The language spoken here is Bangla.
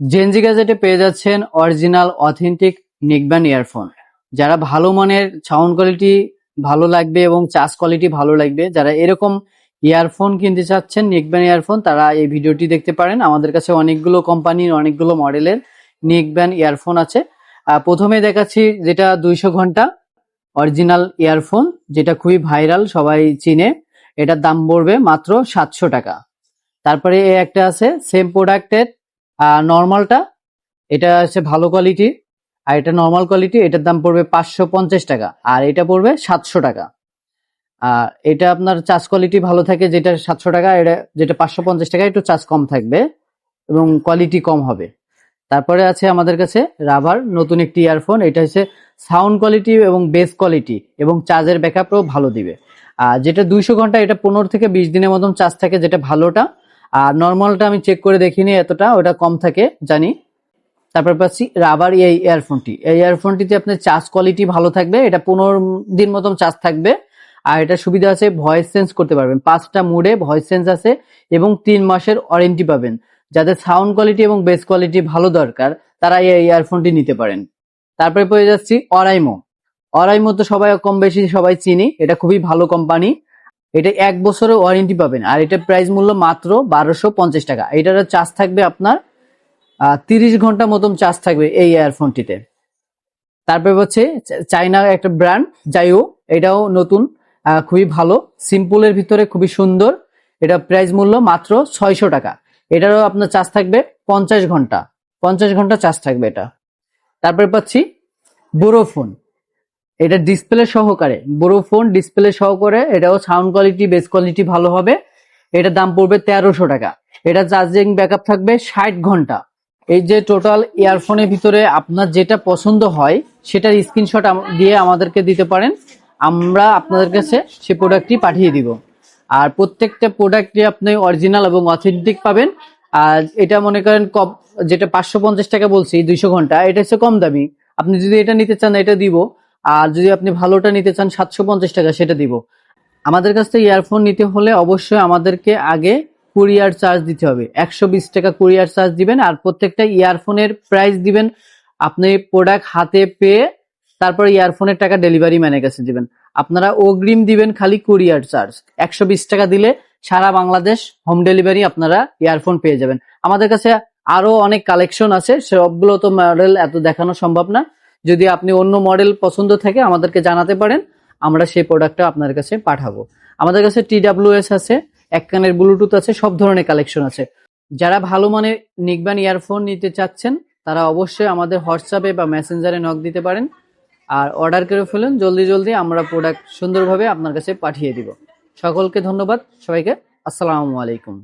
জেনজি গ্যাজেটে পেয়ে যাচ্ছেন অরিজিনাল অথেন্টিক নেকব্যান্ড ইয়ারফোন। যারা ভালো মানের সাউন্ড কোয়ালিটি ভালো লাগবে এবং চার্জ কোয়ালিটি ভালো লাগবে, যারা এরকম ইয়ারফোন কিনতে চাচ্ছেন নেকব্যান্ড ইয়ারফোন, তারা এই ভিডিওটি দেখতে পারেন। আমাদের কাছে অনেকগুলো কোম্পানির অনেকগুলো মডেলের নেকব্যান্ড ইয়ারফোন আছে। প্রথমে দেখাচ্ছি যেটা 200 ঘন্টা অরিজিনাল ইয়ারফোন, যেটা খুবই ভাইরাল, সবাই চিনে। এটার দাম পড়বে মাত্র 700 টাকা। তারপরে একটা আছে সেম প্রোডাক্টের নর্মালটা, এটা হচ্ছে ভালো কোয়ালিটি, আর এটা নর্মাল কোয়ালিটি, এটার দাম পড়বে 550 টাকা, আর এটা পড়বে 700 টাকা। আর এটা আপনার চার্জ কোয়ালিটি ভালো থাকে, যেটা 700 টাকা, এটা যেটা 550 টাকা একটু চার্জ কম থাকবে এবং কোয়ালিটি কম হবে। তারপরে আছে আমাদের কাছে রাবার নতুন একটি ইয়ারফোন, এটা হচ্ছে সাউন্ড কোয়ালিটি এবং বেস কোয়ালিটি এবং চার্জের ব্যাকআপও ভালো দিবে। আর যেটা 200 ঘন্টা, এটা 15 থেকে 20 দিনের মতন চার্জ থাকে, যেটা ভালোটা। আর নর্মালটা আমি চেক করে দেখিনি, এতটা ওটা কম থাকে জানি। তারপর পাচ্ছি রাবার এই ইয়ারফোনটি, এই ইয়ারফোনটিতে আপনার চার্জ কোয়ালিটি ভালো থাকবে, এটা 15 দিন মতন চার্জ থাকবে। আর এটা সুবিধা আছে ভয়েস চেঞ্জ করতে পারবেন, 5টা মোডে ভয়েস চেঞ্জ আছে এবং 3 মাসের ওয়ারেন্টি পাবেন। যাদের সাউন্ড কোয়ালিটি এবং বেস কোয়ালিটি ভালো দরকার, তারা এই ইয়ারফোনটি নিতে পারেন। তারপরে পেয়ে যাচ্ছি অরাইমো। অরাইমো তো সবাই কম বেশি সবাই চিনি, এটা খুবই ভালো কোম্পানি। এটা 1 বছরের ওয়ারেন্টি পাবেন, আর এটা প্রাইস মূল্য মাত্র 1250 টাকা। এটার চার্জ থাকবে আপনার 30 ঘন্টা মতন চার্জ থাকবে এই ইয়ারফোনটিতে। তারপরে হচ্ছে চাইনার একটা ব্র্যান্ড জাইও, এটাও নতুন, খুবই ভালো, সিম্পলের ভিতরে খুবই সুন্দর। এটা প্রাইস মূল্য মাত্র 600 টাকা। এটারও আপনার চার্জ থাকবে 50 ঘন্টা, 50 ঘন্টা চার্জ থাকবে এটা। তারপরে পাচ্ছি বোরোফোন, এটা ডিসপ্লে সহকারে, বোরোফোন ডিসপ্লে সহকারে, এটাও সাউন্ড কোয়ালিটি বেস কোয়ালিটি ভালো হবে। এটার দাম পড়বে 1300 টাকা। এটা চার্জিং ব্যাকআপ থাকবে 60 ঘন্টা। এই যে টোটাল ইয়ারফোনের ভিতরে আপনার যেটা পছন্দ হয় সেটার স্ক্রিনশট দিয়ে আমাদেরকে দিতে পারেন, আমরা আপনাদের কাছে সেই প্রোডাক্টটি পাঠিয়ে দিব। আর প্রত্যেকটা প্রোডাক্টই আপনি অরিজিনাল এবং অথেন্টিক পাবেন। আর এটা মনে করেন যেটা 550 টাকা বলছি 200 ঘন্টা, এটা হচ্ছে কম দামি। আপনি যদি এটা নিতে চান এটা দিব, আর যদি আপনি ভালোটা নিতে চান 750 টাকা সেটা দিব। আমাদের কাছ থেকে ইয়ারফোন নিতে হলে অবশ্যই আমাদেরকে আগে কুরিয়ার চার্জ দিতে হবে, 120 টাকা কুরিয়ার চার্জ দিবেন। আর প্রত্যেকটা ইয়ারফোনের প্রাইস দিবেন আপনি প্রোডাক্ট হাতে পেয়ে, তারপর ইয়ারফোনের টাকা ডেলিভারি ম্যানের কাছে দিবেন। আপনারা অগ্রিম দিবেন খালি কুরিয়ার চার্জ, 120 টাকা দিলে সারা বাংলাদেশ হোম ডেলিভারি আপনারা ইয়ারফোন পেয়ে যাবেন। আমাদের কাছে আরো অনেক কালেকশন আছে, সবগুলো তো মডেল এত দেখানো সম্ভব না। যদি আপনি অন্য মডেল পছন্দ থাকে আমাদেরকে জানাতে পারেন, আমরা সেই প্রোডাক্টটা আপনার কাছে পাঠাবো। আমাদের কাছে TWS আছে, এক কানের ব্লুটুথ আছে, সব ধরনের কালেকশন আছে। যারা ভালো মানের নেকব্যান্ড ইয়ারফোন নিতে চাচ্ছেন তারা অবশ্যই আমাদের হোয়াটসঅ্যাপে বা মেসেঞ্জারে নক দিতে পারেন, আর অর্ডার করে ফেলুন জলদি জলদি, আমরা প্রোডাক্ট সুন্দরভাবে আপনার কাছে পাঠিয়ে দিব। সকলকে ধন্যবাদ, সবাইকে আসসালামু আলাইকুম।